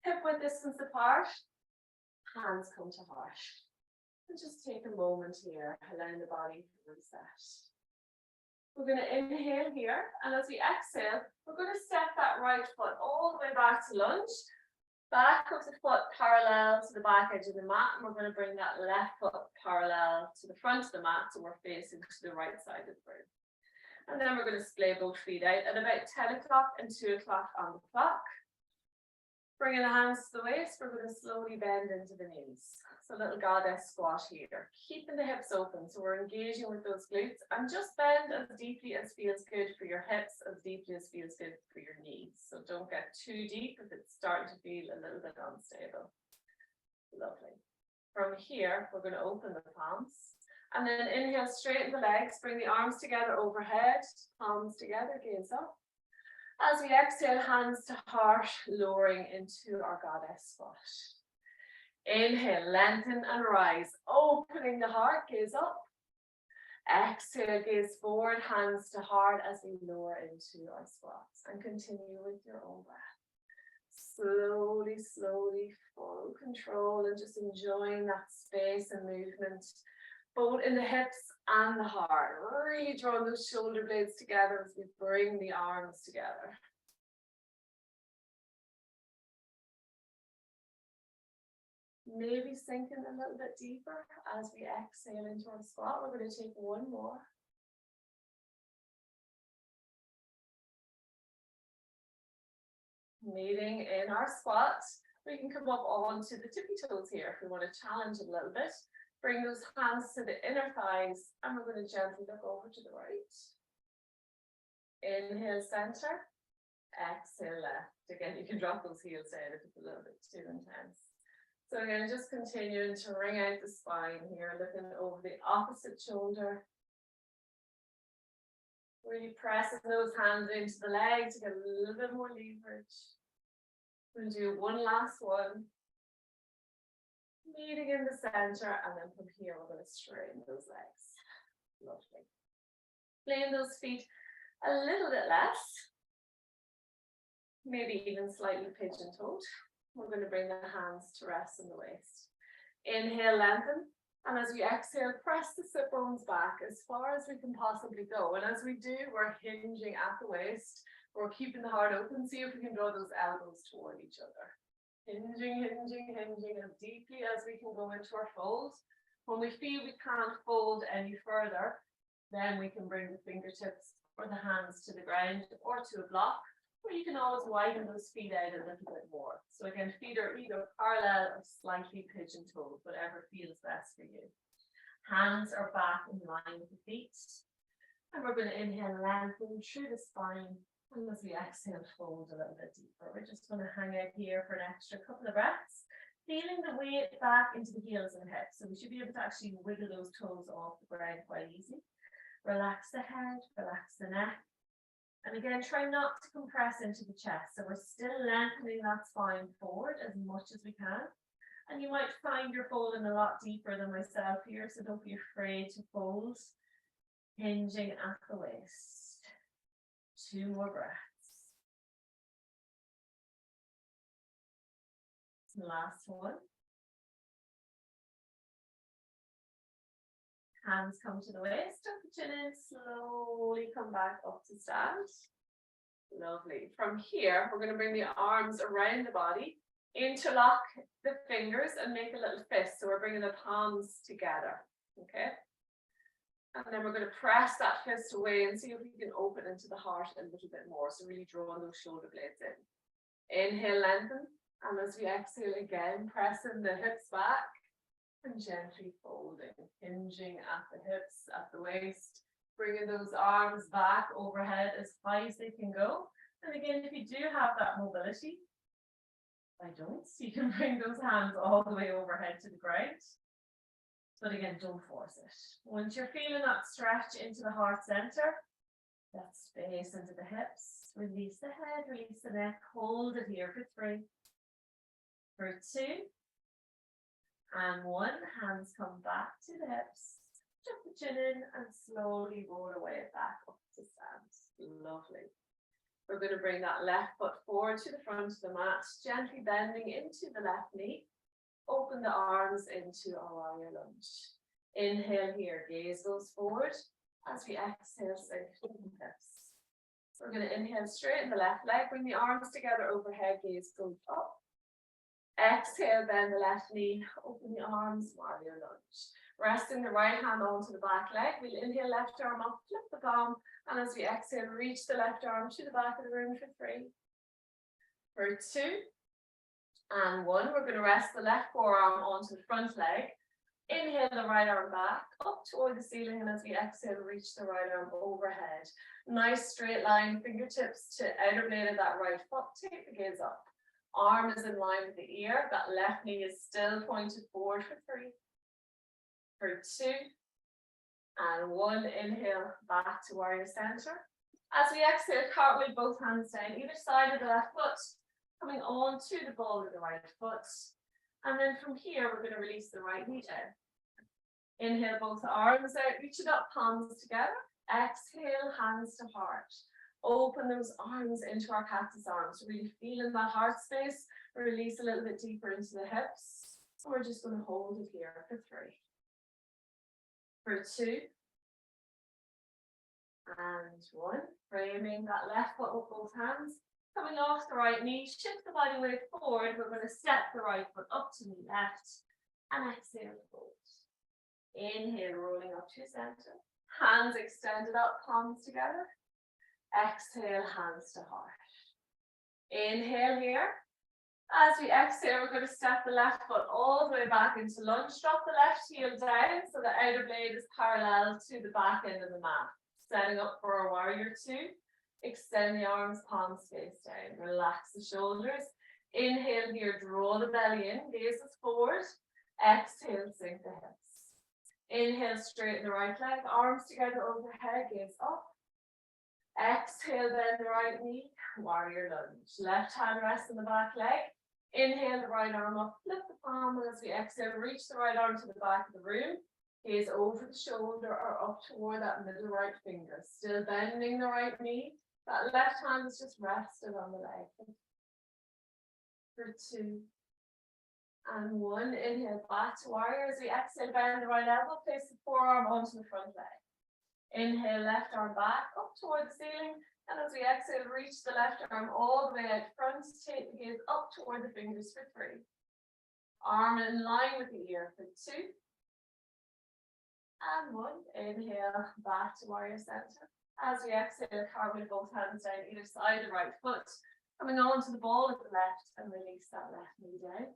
Hip width distance apart. Hands come to heart. And just take a moment here, allowing the body to reset. We're going to inhale here, and as we exhale, we're going to step that right foot all the way back to lunge. Back of the foot parallel to the back edge of the mat, and we're going to bring that left foot parallel to the front of the mat, so we're facing to the right side of the room. And then we're going to splay both feet out at about 10 o'clock and 2 o'clock on the clock. Bringing the hands to the waist, we're going to slowly bend into the knees. So a little goddess squat here. Keeping the hips open, so we're engaging with those glutes. And just bend as deeply as feels good for your hips, as deeply as feels good for your knees. So don't get too deep if it's starting to feel a little bit unstable. Lovely. From here, we're going to open the palms. And then inhale, straighten the legs, bring the arms together overhead, palms together, gaze up. As we exhale, hands to heart, lowering into our goddess squat. Inhale, lengthen and rise, opening the heart, gaze up. Exhale, gaze forward, hands to heart as we lower into our squats. And continue with your own breath. Slowly, slowly, full control, and just enjoying that space and movement, both in the hips and the heart. Really drawing those shoulder blades together as we bring the arms together. Maybe sinking a little bit deeper as we exhale into our squat. We're going to take one more. Meeting in our squat, we can come up onto the tippy toes here if we want to challenge it a little bit. Bring those hands to the inner thighs, and we're going to gently look over to the right. Inhale, center. Exhale, left. Again, you can drop those heels down if it's a little bit too intense. So again, just continuing to wring out the spine here, looking over the opposite shoulder. Really pressing those hands into the legs to get a little bit more leverage. We'll do one last one. Meeting in the center, and then from here we're going to straighten those legs. Lovely. Playing those feet a little bit less. Maybe even slightly pigeon-toed. We're going to bring the hands to rest in the waist. Inhale, lengthen. And as we exhale, press the sit bones back as far as we can possibly go. And as we do, we're hinging at the waist. We're keeping the heart open. See if we can draw those elbows toward each other. Hinging, hinging, hinging as deeply as we can go into our fold. When we feel we can't fold any further, then we can bring the fingertips or the hands to the ground or to a block. Or you can always widen those feet out a little bit more. So again, feet are either parallel or slightly pigeon-toed, whatever feels best for you. Hands are back in line with the feet. And we're going to inhale, lengthen through the spine. And as we exhale, fold a little bit deeper. We're just going to hang out here for an extra couple of breaths. Feeling the weight back into the heels and hips. So we should be able to actually wiggle those toes off the ground quite easy. Relax the head, relax the neck. And again, try not to compress into the chest. So we're still lengthening that spine forward as much as we can. And you might find you're folding a lot deeper than myself here, so don't be afraid to fold. Hinging at the waist. 2 more breaths. Last one. Hands come to the waist, tuck the chin in, slowly come back up to stand. Lovely. From here, we're going to bring the arms around the body, interlock the fingers and make a little fist. So we're bringing the palms together, okay? And then we're going to press that fist away and see if we can open into the heart a little bit more. So really drawing those shoulder blades in. Inhale, lengthen. And as we exhale again, pressing the hips back and gently folding, hinging at the hips, at the waist, bringing those arms back overhead as high as they can go. And again, if you do have that mobility, you can bring those hands all the way overhead to the ground. But again, don't force it. Once you're feeling that stretch into the heart center, that space into the hips, release the head, release the neck, hold it here for 3, for 2, and 1. Hands come back to the hips, tuck the chin in, and slowly roll away back up to stand. Lovely. We're going to bring that left foot forward to the front of the mat, gently bending into the left knee. Open the arms into a warrior lunge. Inhale here, gaze goes forward. As we exhale, straighten the hips. We're going to inhale, straighten the left leg, bring the arms together overhead, gaze goes up. Exhale, bend the left knee, open the arms, warrior lunge. Resting the right hand onto the back leg, we'll inhale, left arm up, flip the palm, and as we exhale, reach the left arm to the back of the room for 3, for 2, and 1. We're going to rest the left forearm onto the front leg. Inhale the right arm back, up toward the ceiling, and as we exhale, reach the right arm overhead. Nice straight line, fingertips to outer blade of that right foot, take the gaze up. Arm is in line with the ear, that left knee is still pointed forward for 3, for 2, and 1. Inhale, back to warrior center. As we exhale, cartwheel both hands down either side of the left foot, coming on to the ball of the right foot. And then from here, we're going to release the right knee down. Inhale, both arms out, reach it up, palms together. Exhale, hands to heart. Open those arms into our cactus arms, really feeling that heart space. Release a little bit deeper into the hips. So we're just going to hold it here for 3, for 2, and 1. Framing that left foot with both hands. Coming off the right knee, shift the body weight forward. We're going to step the right foot up to the left and exhale, fold. Inhale, rolling up to center. Hands extended up, palms together. Exhale, hands to heart. Inhale here. As we exhale, we're going to step the left foot all the way back into lunge. Drop the left heel down so the outer blade is parallel to the back end of the mat. Setting up for a warrior 2. Extend the arms, palms face down. Relax the shoulders. Inhale here, draw the belly in, gazes forward. Exhale, sink the hips. Inhale, straighten the right leg, arms together overhead, gaze up. Exhale, bend the right knee, warrior lunge. Left hand rests on the back leg. Inhale the right arm up, flip the palm, and as we exhale, reach the right arm to the back of the room. Gaze over the shoulder or up toward that middle right finger. Still bending the right knee. That left hand is just rested on the leg. For 2, and 1. Inhale, back to warrior. As we exhale, bend the right elbow, place the forearm onto the front leg. Inhale, left arm back, up toward the ceiling. And as we exhale, reach the left arm all the way out front. Take the gaze up toward the fingers for 3. Arm in line with the ear for 2. And 1. Inhale, back to warrior center. As we exhale, cartwheel both hands down either side of the right foot. Coming on to the ball of the left and release that left knee down.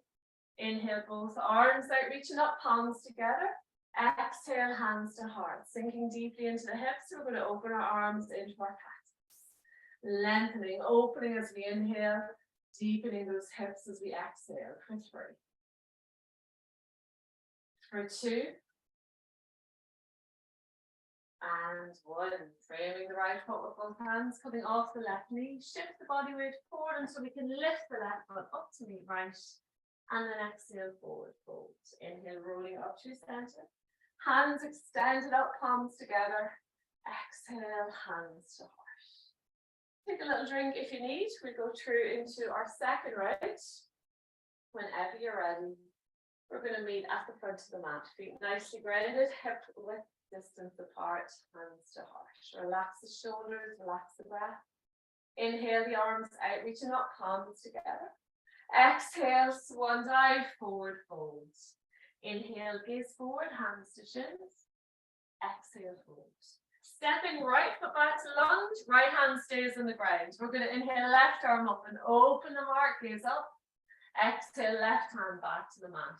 Inhale, both arms out, reaching up, palms together. Exhale, hands to heart. Sinking deeply into the hips, we're going to open our arms into our cactus. Lengthening, opening as we inhale, deepening those hips as we exhale for 3. For 2. And 1. Framing the right foot with both hands, coming off the left knee. Shift the body weight forward until we can lift the left foot up to the right. And then exhale, forward fold. Inhale, rolling up to center. Hands extended up, palms together. Exhale, hands to heart. Take a little drink if you need. We go through into our second round. Whenever you're ready, we're going to meet at the front of the mat. Feet nicely grounded, hip width distance apart, hands to heart. Relax the shoulders, relax the breath. Inhale the arms out, reaching up, palms together. Exhale, swan dive, forward fold. Inhale, gaze forward, hands to shins. Exhale, fold. Stepping right foot back to lunge, right hand stays on the ground. We're going to inhale, left arm up and open the heart, gaze up. Exhale, left hand back to the mat.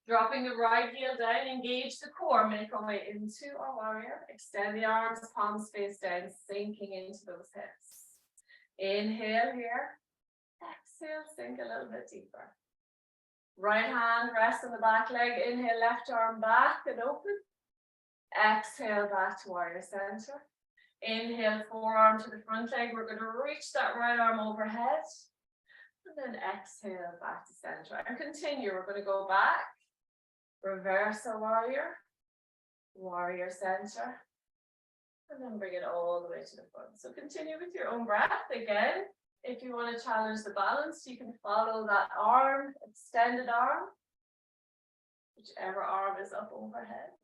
Dropping the right heel down, engage the core, make our way into our warrior. Extend the arms, palms face down, sinking into those hips. Inhale here. Exhale, sink a little bit deeper. Right hand rests on the back leg. Inhale, left arm back and open. Exhale, back to warrior center. Inhale, forearm to the front leg. We're going to reach that right arm overhead. And then exhale, back to center. And continue. We're going to go back. Reverse a warrior. Warrior center. And then bring it all the way to the front. So continue with your own breath. Again, if you want to challenge the balance, you can follow that arm, extended arm. Whichever arm is up overhead.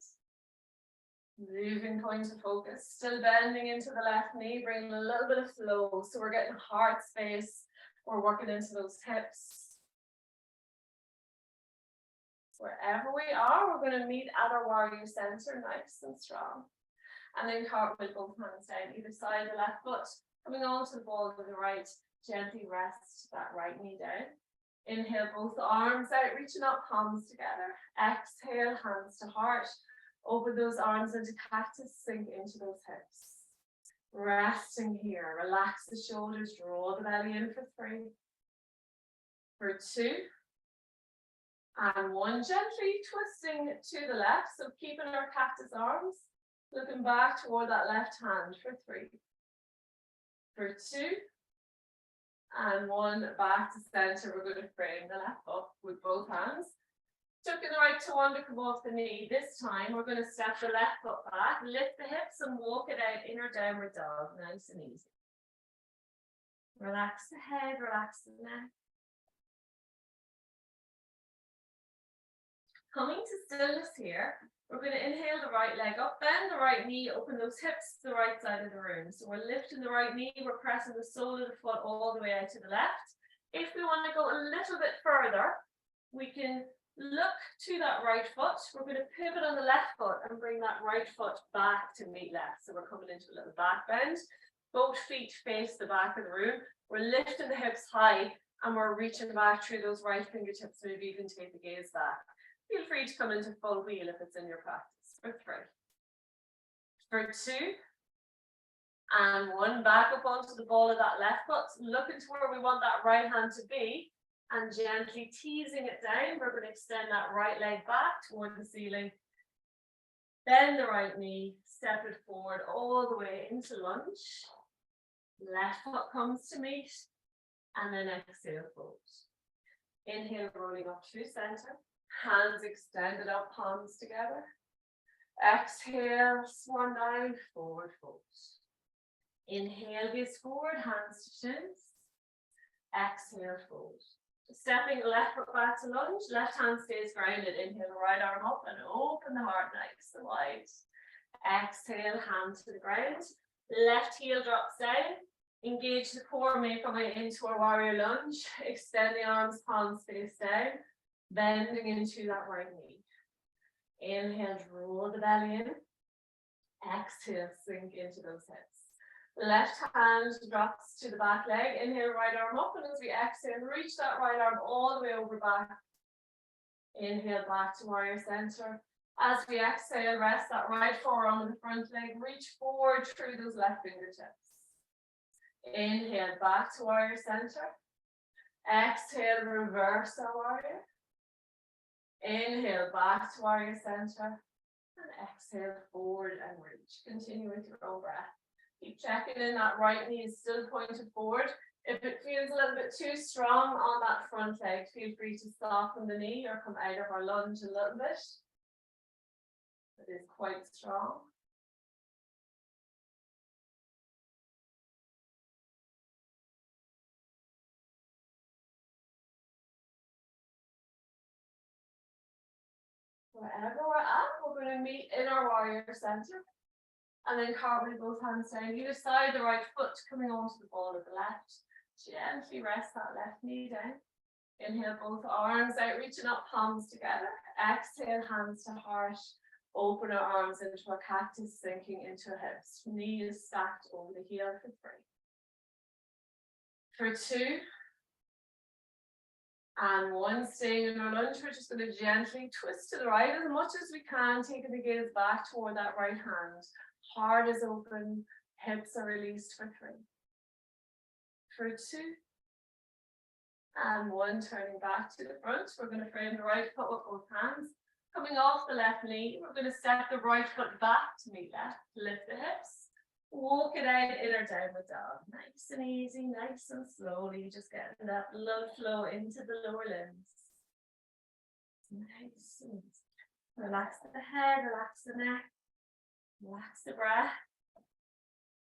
Moving point of focus, still bending into the left knee, bringing a little bit of flow. So we're getting heart space, we're working into those hips. Wherever we are, we're going to meet at our warrior center, nice and strong. And then cartwheel both hands down, either side of the left foot, coming onto the ball with the right, gently rest that right knee down. Inhale, both arms out, reaching up, palms together. Exhale, hands to heart. Open those arms into cactus, sink into those hips. Resting here, relax the shoulders, draw the belly in for 3, for 2, and 1. Gently twisting to the left, so keeping our cactus arms, looking back toward that left hand for 3, for 2, and 1. Back to center. We're going to frame the left up with both hands. Tucking the right toe under, come off the knee. This time we're going to step the left foot back, lift the hips and walk it out in our downward dog. Nice and easy. Relax the head, relax the neck. Coming to stillness here, we're going to inhale the right leg up, bend the right knee, open those hips to the right side of the room. So we're lifting the right knee, we're pressing the sole of the foot all the way out to the left. If we want to go a little bit further, we can look to that right foot. We're going to pivot on the left foot and bring that right foot back to meet left. So we're coming into a little back bend. Both feet face the back of the room. We're lifting the hips high and we're reaching back through those right fingertips. Maybe even take the gaze back. Feel free to come into full wheel if it's in your practice. For 3, for 2, and 1. Back up onto the ball of that left foot. Looking to where we want that right hand to be. And gently teasing it down, we're going to extend that right leg back toward the ceiling. Bend the right knee, step it forward all the way into lunge. Left foot comes to meet, and then exhale, fold. Inhale, rolling up to center. Hands extended up, palms together. Exhale, swan dive, forward fold. Inhale, gaze forward, hands to shins. Exhale, fold. Stepping left foot back to lunge, left hand stays grounded. Inhale, the right arm up and open the heart nice and wide. Exhale, hand to the ground. Left heel drops down. Engage the core, make our way into our warrior lunge. Extend the arms, palms face down. Bending into that right knee. Inhale, draw the belly in. Exhale, sink into those hips. Left hand drops to the back leg. Inhale, right arm up, and as we exhale, reach that right arm all the way over back. Inhale, back to warrior center. As we exhale, rest that right forearm on the front leg. Reach forward through those left fingertips. Inhale, back to warrior center. Exhale, reverse our warrior. Inhale, back to warrior center. And exhale, forward and reach. Continue with your own breath. Keep checking in, that right knee is still pointed forward. If it feels a little bit too strong on that front leg, feel free to soften the knee or come out of our lunge a little bit. It is quite strong. Wherever we're at, we're going to meet in our warrior center. And then cartwheel both hands down either side, the right foot coming onto the ball of the left. Gently rest that left knee down. Inhale, both arms out, reaching up, palms together. Exhale, hands to heart. Open our arms into a cactus, sinking into our hips. Knees stacked over the heel for 3. For 2. And 1, staying in our lunge, we're just going to gently twist to the right as much as we can, taking the gaze back toward that right hand. Heart is open, hips are released for 3. For 2. And 1, turning back to the front. We're going to frame the right foot with both hands. Coming off the left knee, we're going to step the right foot back to meet left. Lift the hips. Walk it out in our downward dog. Nice and easy, nice and slowly. Just getting that blood flow into the lower limbs. Nice and easy. Relax the head, relax the neck. Relax the breath.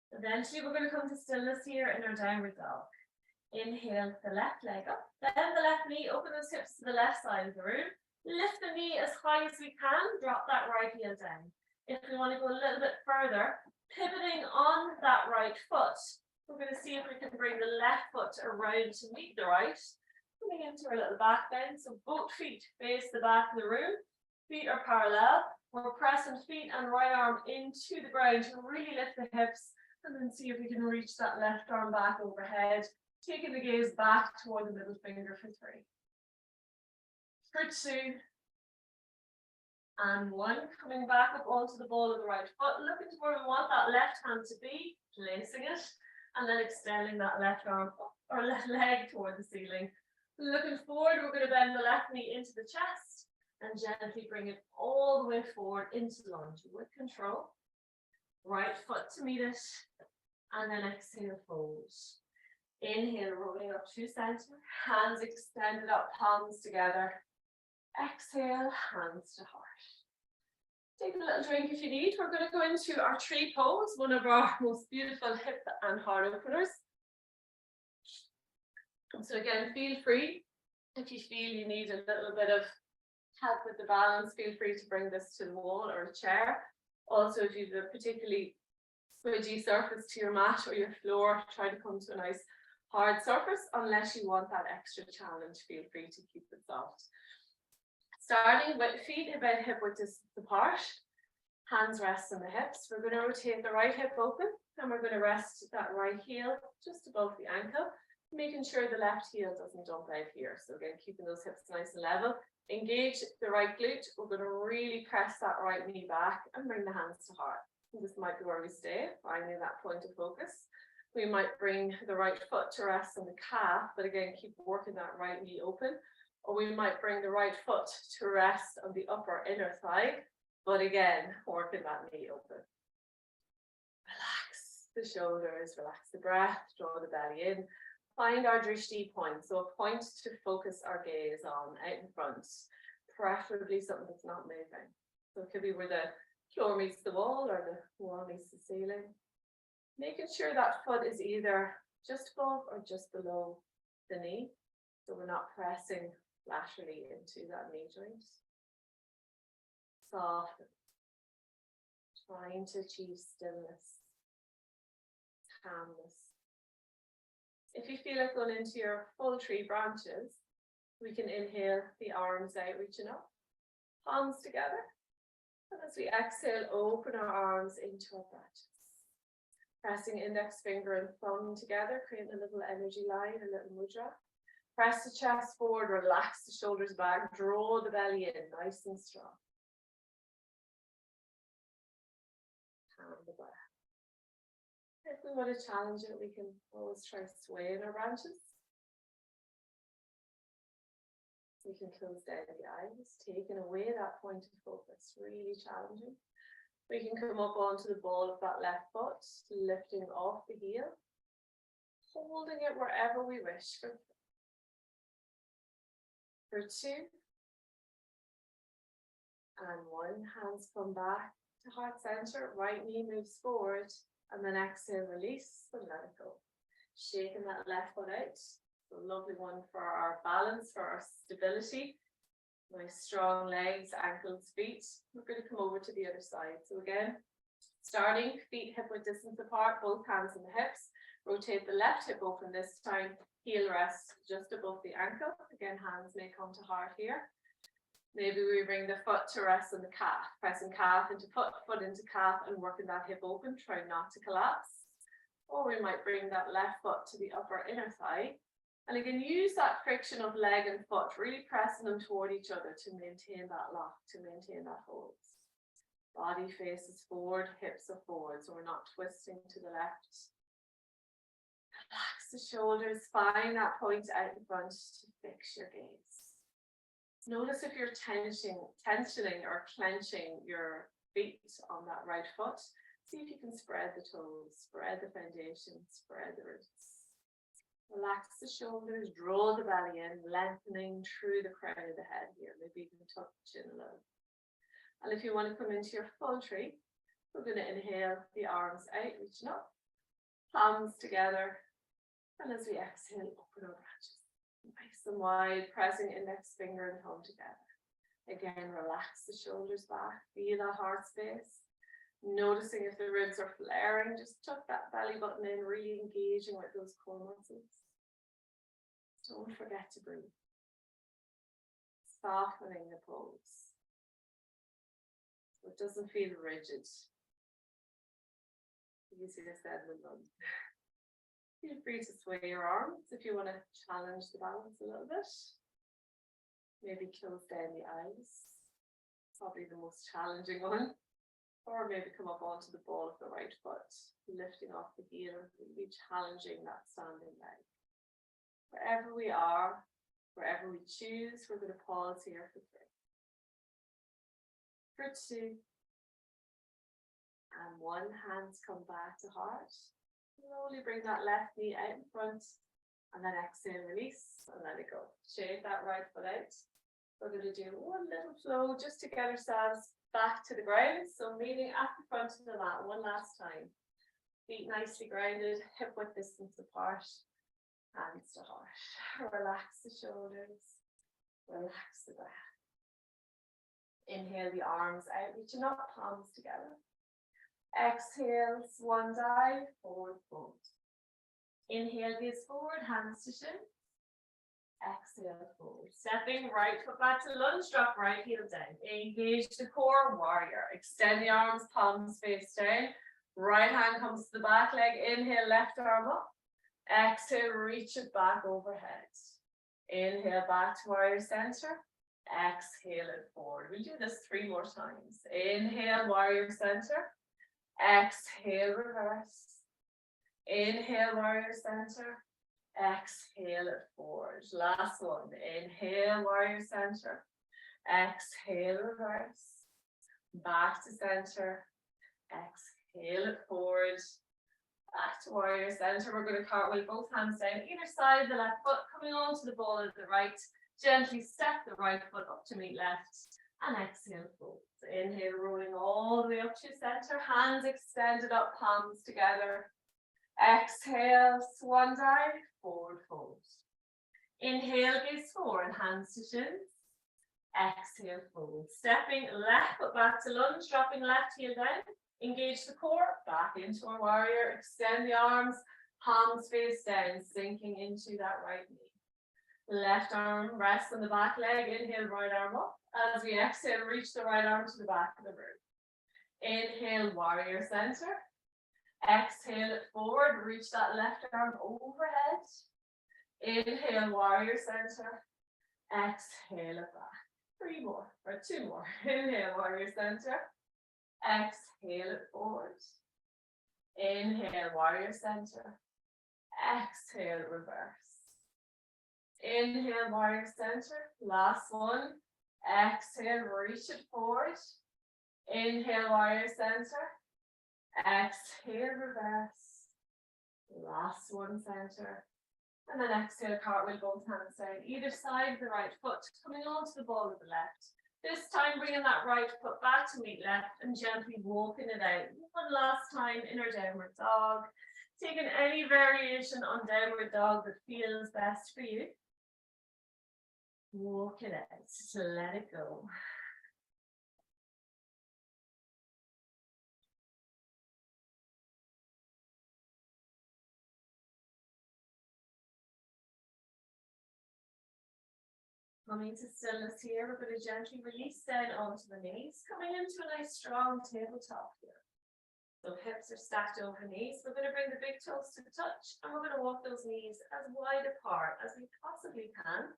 Eventually, we're going to come to stillness here in our downward dog. Inhale the left leg up. Bend the left knee, open those hips to the left side of the room. Lift the knee as high as we can. Drop that right heel down. If we want to go a little bit further, pivoting on that right foot, we're going to see if we can bring the left foot around to meet the right. Coming into our little back bend. So both feet face the back of the room. Feet are parallel. We're pressing feet and right arm into the ground to really lift the hips. And then see if we can reach that left arm back overhead. Taking the gaze back toward the middle finger for 3. For 2. And 1, coming back up onto the ball of the right foot, looking to where we want that left hand to be, placing it, and then extending that left arm up, or left leg toward the ceiling. Looking forward, we're going to bend the left knee into the chest and gently bring it all the way forward into lunge with control. Right foot to meet it, and then exhale, fold. Inhale, rolling up to center, hands extended up, palms together. Exhale, hands to heart. Take a little drink if you need. We're going to go into our tree pose, one of our most beautiful hip and heart openers. So again, feel free. If you feel you need a little bit of help with the balance, feel free to bring this to the wall or a chair. Also, if you have a particularly squidgy surface to your mat or your floor, try to come to a nice hard surface. Unless you want that extra challenge, feel free to keep it soft. Starting with feet about hip width distance apart, hands rest on the hips. We're going to rotate the right hip open and we're going to rest that right heel just above the ankle, making sure the left heel doesn't dump out here. So again, keeping those hips nice and level. Engage the right glute. We're going to really press that right knee back and bring the hands to heart. This might be where we stay, finding that point of focus. We might bring the right foot to rest on the calf, but again, keep working that right knee open. Or we might bring the right foot to rest on the upper inner thigh, but again, working that knee open. Relax the shoulders, relax the breath, draw the belly in. Find our drishti point, so a point to focus our gaze on out in front, preferably something that's not moving. So it could be where the floor meets the wall or the wall meets the ceiling. Making sure that foot is either just above or just below the knee, so we're not pressing laterally into that knee joint. Soften. Trying to achieve stillness, calmness. If you feel like going into your full tree branches, we can inhale the arms out, reaching up, palms together. And as we exhale, open our arms into our branches. Pressing index finger and thumb together, creating a little energy line, a little mudra. Press the chest forward, relax the shoulders back, draw the belly in, nice and strong. Calm the breath. If we want to challenge it, we can always try sway in our branches. We can close down the eyes, taking away that point of focus, really challenging. We can come up onto the ball of that left foot, lifting off the heel, holding it wherever we wish. For 2 and 1, hands come back to heart center, right knee moves forward, and then exhale, release and let it go. Shaking that left foot out, a lovely one for our balance, for our stability. Nice strong legs, ankles, feet. We're going to come over to the other side. So again, starting feet hip width distance apart, both hands on the hips. Rotate the left hip open this time. Heel rests just above the ankle. Again, hands may come to heart here. Maybe we bring the foot to rest on the calf, pressing calf into foot, foot into calf, and working that hip open, try not to collapse. Or we might bring that left foot to the upper inner thigh. And again, use that friction of leg and foot, really pressing them toward each other to maintain that lock, to maintain that hold. Body faces forward, hips are forward, so we're not twisting to the left. Relax the shoulders, find that point out in front to fix your gaze. Notice if you're tensioning or clenching your feet on that right foot. See if you can spread the toes, spread the foundation, spread the roots. Relax the shoulders, draw the belly in, lengthening through the crown of the head here. Maybe you can tuck the chin a little. And if you want to come into your full tree, we're going to inhale the arms out, reaching up, palms together. And as we exhale, open our branches. Nice and wide, pressing index finger and thumb together. Again, relax the shoulders back, feel that heart space. Noticing if the ribs are flaring, just tuck that belly button in, really engaging with those core muscles. Don't forget to breathe. Softening the pose. So it doesn't feel rigid. Easier said than done. Feel free to sway your arms if you want to challenge the balance a little bit. Maybe close down the eyes. Probably the most challenging one. Or maybe come up onto the ball of the right foot, lifting off the heel, really challenging that standing leg. Wherever we are, wherever we choose, we're going to pause here for 3. For 2. And 1, hands come back to heart. Slowly bring that left knee out in front. And then exhale, release, and let it go. Shake that right foot out. We're going to do one little flow just to get ourselves back to the ground. So meeting at the front of the mat one last time. Feet nicely grounded, hip width distance apart, hands to heart. Relax the shoulders, relax the breath. Inhale the arms out, reaching up, palms together. Exhale, swan dive, forward fold. Inhale, gaze forward, hands to shin. Exhale, forward. Stepping right foot back to lunge, drop right heel down. Engage the core, warrior. Extend the arms, palms face down. Right hand comes to the back leg. Inhale, left arm up. Exhale, reach it back overhead. Inhale, back to warrior center. Exhale it forward. We'll do this 3 more times. Inhale, warrior center. Exhale, reverse. Inhale, warrior center. Exhale it forward. Last one. Inhale, warrior center. Exhale, reverse. Back to center. Exhale it forward. Back to warrior center. We're going to cartwheel both hands down either side of the left foot, coming onto the ball of the right. Gently step the right foot up to meet left. And exhale, fold. So inhale, rolling all the way up to center. Hands extended up, palms together. Exhale, swan dive, forward fold. Inhale, gaze forward, hands to shins. Exhale, fold. Stepping left foot back to lunge, dropping left heel down. Engage the core, back into our warrior. Extend the arms, palms face down, sinking into that right knee. Left arm rests on the back leg. Inhale, right arm up. As we exhale, reach the right arm to the back of the room. Inhale, warrior center. Exhale it forward, reach that left arm overhead. Inhale, warrior center. Exhale it back. 3 more, or 2 more. Inhale, warrior center. Exhale it forward. Inhale, warrior center. Exhale, reverse. Inhale, warrior center. Last one. Exhale, reach it forward. Inhale, warrior center. Exhale, reverse. Last one, center. And then exhale, cartwheel both hands down either side of the right foot, coming onto the ball of the left. This time, bringing that right foot back to meet left and gently walking it out. One last time in our downward dog. Taking any variation on downward dog that feels best for you. Walk it out, to let it go. Coming to stillness here, we're going to gently release down onto the knees, coming into a nice strong tabletop here. So hips are stacked over knees. We're going to bring the big toes to touch, and we're going to walk those knees as wide apart as we possibly can.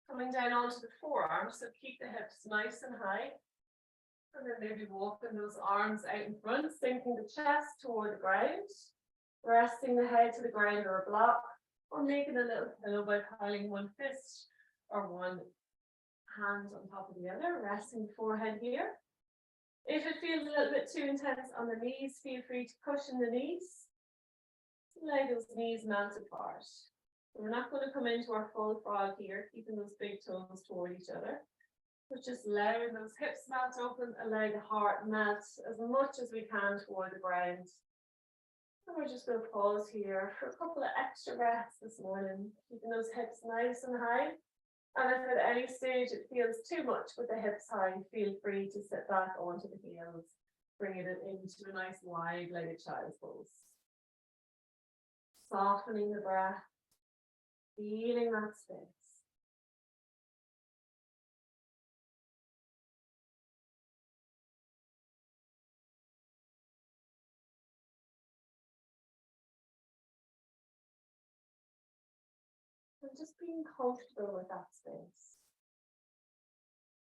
Coming down onto the forearms, so keep the hips nice and high. And then maybe walking those arms out in front, sinking the chest toward the ground, resting the head to the ground or a block, or making a little pillow by piling one fist or one hand on top of the other, resting the forehead here. If it feels a little bit too intense on the knees, feel free to cushion the knees. Allow those knees melt apart. We're not going to come into our full frog here, keeping those big toes toward each other. But just allowing those hips melt open, allow the heart melt as much as we can toward the ground. And we're just going to pause here for a couple of extra breaths this morning, keeping those hips nice and high. And if at any stage it feels too much with the hips high, feel free to sit back onto the heels, bringing it into a nice wide-legged child's pose. Softening the breath, feeling that space. And just being comfortable with that space.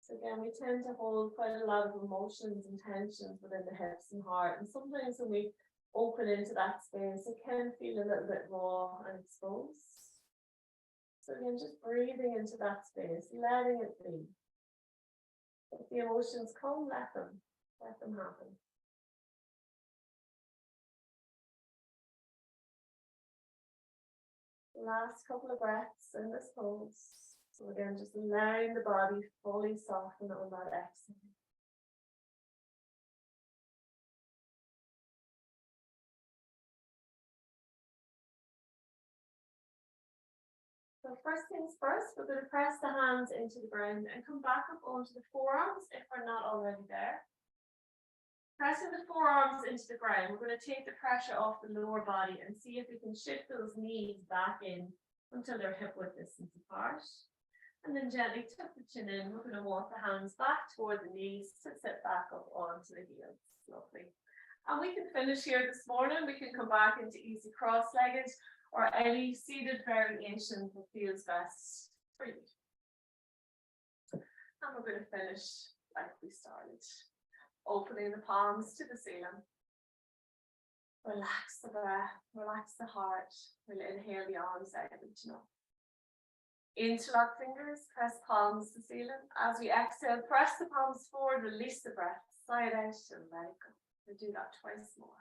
So again, we tend to hold quite a lot of emotions and tensions within the hips and heart. And sometimes when we open into that space, it can feel a little bit raw and exposed. So again, just breathing into that space, letting it be. If the emotions come, let them happen. Last couple of breaths in this pose. So again, just allowing the body fully soften on that exhale. So first things first, we're going to press the hands into the ground and come back up onto the forearms if we're not already there. Pressing the forearms into the ground, we're going to take the pressure off the lower body and see if we can shift those knees back in until they're hip width distance apart. And then gently tuck the chin in. We're going to walk the hands back toward the knees to sit back up onto the heels. Lovely. And we can finish here this morning. We can come back into easy cross-legged or any seated variation that feels best for you. And we're going to finish like we started. Opening the palms to the ceiling. Relax the breath, relax the heart. We'll inhale the arms out, reaching up. Interlock fingers, press palms to ceiling. As we exhale, press the palms forward, release the breath, side out and let it go. We'll do that twice more.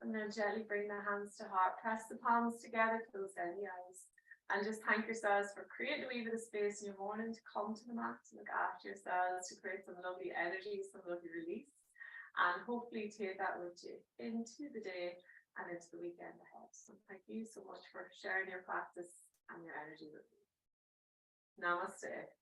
And then gently bring the hands to heart. Press the palms together, close down the eyes. And just thank yourselves for creating a wee bit of space in your morning to come to the mat, to look after yourselves, to create some lovely energy, some lovely release. And hopefully take that with you into the day and into the weekend ahead. So thank you so much for sharing your practice and your energy with me. Namaste.